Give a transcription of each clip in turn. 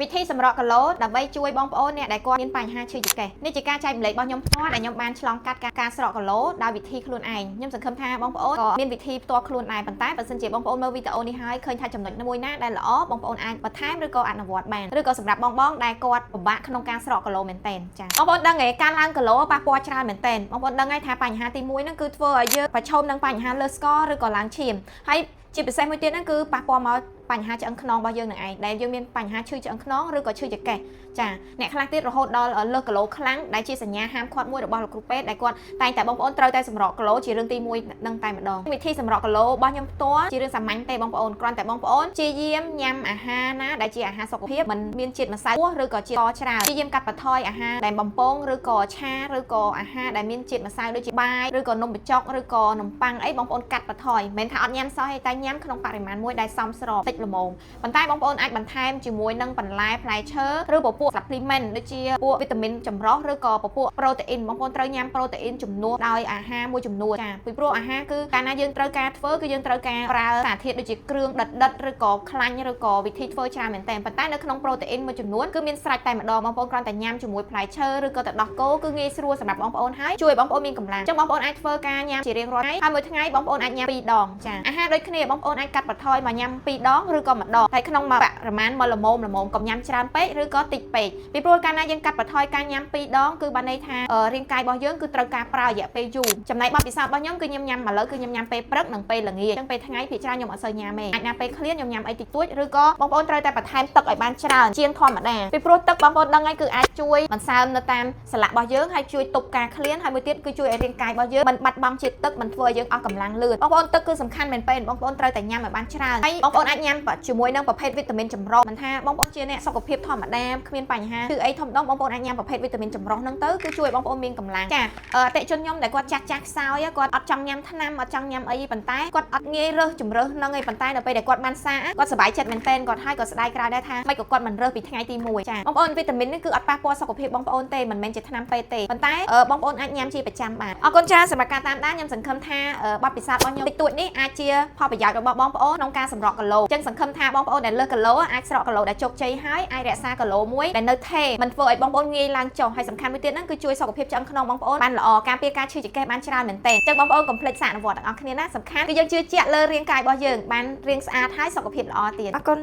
วิธีสำหรับกะโหลដើម្បីជួយបងប្អូនអ្នកដែលគាត់មានបញ្ហាឈឺចង្កេះនេះជាការចែកម្លែករបស់ខ្ញុំផ្ទាល់ដែលខ្ញុំបានឆ្លងកាត់ការស្រកកะโหลដោយវិធីខ្លួនឯងខ្ញុំសង្ឃឹមថាបងប្អូនក៏មានវិធីផ្ទាល់ខ្លួនដែរប៉ុន្តែបើសិនជាបងប្អូនមើលវីដេអូនេះហើយឃើញថាចំណុចមួយណាដែលល្អបងប្អូនអាចបន្ថែមឬក៏អនុវត្តបានឬក៏សម្រាប់បងដែលគាត់ពិបាកក្នុងការស្រកកะโหลមែនទែនចា៎បងប្អូនដឹងទេការឡើងកะโหลប៉ះពាល់ច្រើនមែនទែនបងប្អូនដឹងហើយថាបញ្ហាទី1ហ្នឹងគឺធ្វើឲ្យយើងប្រឈមនឹងបញ្ហាលើសស្ករឬក៏ឡើងឈាមហើយជាពិសេសមួយទៀតហ្នឹងគឺប៉ះពាល់មកបញ្ហាឆ្អឹងខ្នងរបស់យើងនឹងឯងដែលយើងមានបញ្ហាឈឺឆ្អឹងខ្នងឬក៏ឈឺចង្កេះចាអ្នកខ្លះទៀតរហូតដល់លើសគីឡូខ្លាំងដែលជាសញ្ញាហាមឃាត់មួយរបស់លោកគ្រូពេទ្យដែលគាត់តែងតែបងប្អូនត្រូវតែសម្រកគីឡូជារឿងទី1នឹងតែម្ដងវិធីសម្រកគីឡូរបស់ខ្ញុំផ្ទាល់ជារឿងសាមញ្ញទេបងប្អូនគ្រាន់តែបងប្អូនព្យាយាមញ៉ាំអាហារណាដែលជាអាហារសុខភាពមិនមានជាតិម្សៅឬក៏ជាតិច្រើនព្យាយាមកាត់បន្ថយអាហារដែលបំពងឬក៏ឆាឬក៏អាហារដែលមានជាតិម្សៅដូចជាបាយឬក៏នំបញ្ចុកឬក៏នំប៉័ងអីបងប្អូនកាត់បន្ថយមិនមែនថាអត់ញ៉ាំសោះទេតែញ៉ាំក្នុងបរិមាណមួយដែលសមស្របតិចល្មមប៉ុន្តែបងប្អូនអាចបន្ថែមជាមួយនឹងបន្លែផ្លែឈើឬពពួក supplement ដូចជាពួកវីតាមីនចម្រុះឬក៏ពពួកប្រូតេអ៊ីនបងប្អូនត្រូវញ៉ាំប្រូតេអ៊ីនជំនួសដោយអាហារមួយចំនួនចាពីព្រោះអាហារគឺកាលណាយើងត្រូវការធ្វើគឺយើងត្រូវការប្រើសារធាតុដូចជាគ្រឿងដិតឬក៏ខ្លាញ់ឬក៏វិធីធ្វើច្រើនមែនតើប៉ុន្តែនៅក្នុងប្រូតេអ៊ីនមួយចំនួនគឺមានស្រេចតែម្ដងបងប្អូនគ្រាន់តែញ៉ាំជាមួយផ្លែឈើឬក៏ទឹកដោះគោគឺងាយស្រួលសម្រាប់បងប្អូនហើយជួយបងប្អូនមានកម្លាំងអញ្ចឹងបងប្អូនអាចធ្វើការញ៉ាំជារៀងរាល់ថ្ងៃហើយមួយថ្ងៃបងប្អូនអាចញ៉ាំ2ដងចាអាហារដូចគ្នាបងប្អូនអាចកាត់បន្ថយមកញ៉ាំ2ដងឬក៏1ដងហើយក្នុងបរិមាណមកល្មមកុំញ៉ាំច្រើនពេកឬក៏តិចពេកពីព្រោះកាលណាយើងកាត់បន្ថយការញ៉ាំ2ដងគឺបានន័យថារាងកាយរបស់យើងគឺត្រូវការប្រើរយៈពេលយូរចំណែកបទពិសោធន៍របស់ខ្ញុំគឺខ្ញុំញ៉ាំឥឡូវគឺខ្ញុំញ៉ាំពេលព្រឹកនិងពេលល្ងាចអញ្ចឹងពេលថ្ងៃភាគច្រើនខ្ញុំអត់សូវញ៉ាំទេអាចណាពេលឃ្លានខ្ញុំញ៉ាំអីតិចតួចឬក៏បងប្អូនត្រូវតែបន្ថែមទឹកឲ្យបានច្រើនជាងធម្មតាពីព្រោះទឹកបងប្អូនដឹងហើយគឺអាចជួយបន្សើមនៅតាមសន្លាក់របស់យើងហើយជួយទប់ការឃ្លានហើយមួយទៀតគឺជួយឲ្យរាងកាយរបស់យើងមិនបាត់បង់ជាតិទឹកមិនធ្វើឲ្យយើងអស់កម្លាំងលឿនបងប្អូនទឹកគឺសំខាន់មែនទែនបងប្អូនត្រូវតែញ៉ាំឲ្យបានច្រើនហើយបងប្អូនអាចញ៉ាំជាមួយនឹងប្រភេទវីតាមីនចម្រុះមិនថាបងប្អូនជាអ្នកសុខភាពធម្មតាគ្មានបញ្ហាគឺអីធំដុំបងប្អូនអាចញ៉ាំប្រភេទវីតាមីនចម្រុះហ្នឹងទៅគឺជួយបងប្អូនមានកម្លាំងចាអតិជនខ្ញុំដែលគាត់ចាស់ខ្សោយគាត់អត់ចង់ញ៉ាំថ្នាំអត់ចង់ញ៉ាំអីប៉ុន្តែគាត់អត់ងាយរើសជំរើសហ្នឹងឯងប៉ុន្តែដល់ពេលដែលគាត់បានសាគាត់សប្បាយចិត្តមែនទែនគាត់ហើយក៏ស្ដាយក្រោយដែរថាមិនក៏គាត់មិនរើសពីថ្ងៃទី1ចាបងប្អូនវីតាមីននេះគឺអត់ប៉ះពាល់សុខភាពបងប្អូនទេមិនមែនជាថ្នាំពេទ្យទេប៉ុន្តែបងប្អូនអាចញ៉ាំជាប្រចាំបានអរគុណច្រើនសម្រាប់ការតាមដានខ្ញុំសង្ឃឹមថាបទពិសោធន៍របស់ខ្ញុំតិចតួចនេះអាចជាផលប្រយោជន៍របស់បងប្អូនក្នុងការសម្រកគីឡូអញ្ចឹងសង្ឃឹមថាបងប្អូនដែលលើសគីឡូអាចស្រកគីឡូដែលជោគជ័យហើយអាចរក្សាគីឡូមួយដែលនៅថេរមិនធ្វើឲ្យបងប្អូនងាយឡើងចុះហើយសំខាន់មួយទៀតហ្នឹងគឺជួយសុខភាពឆ្អឹងខ្នងបងប្អូនបានល្អការពារការឈឺចង្កេះបានច្រើនមែនទែនអញ្ចឹងបងប្អូនកុំភ្លេចសាកអនុវត្តទាំងអស់គ្នាណាសំខាន់គឺយើងជឿជាក់លើរាងកាយរបស់យើងបានរាងស្អាតហើយសុខភាពល្អទៀតអរគុណ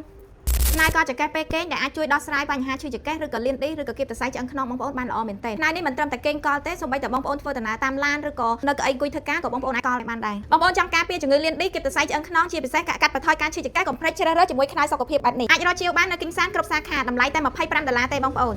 ផ្នែកកចង្កេះពេលគេងដែលអាចជួយដោះស្រាយបញ្ហាឈឺចង្កេះឬក៏លៀនឌីឬក៏គៀបសរសៃឆ្អឹងខ្នងបងប្អូនបានល្អមែនទែនផ្នែកនេះមិនត្រឹមតែគេងកលទេសូម្បីតែបងប្អូនធ្វើដំណើរតាមឡានឬក៏នៅកៅអីអង្គុយធ្វើការក៏បងប្អូនអាចកលបានដែរបងប្អូនចង់ការពារជំងឺលៀនឌីគៀបសរសៃឆ្អឹងខ្នងជាពិសេសការកាត់បន្ថយការឈឺចង្កេះកុំភ្លេចជ្រើសរើសជាមួយខ្នើយសុខភាពបែបនេះអាចរកជាវបាននៅគីមសានគ្រប់សាខាតម្លៃតែ$25ទេបងប្អូន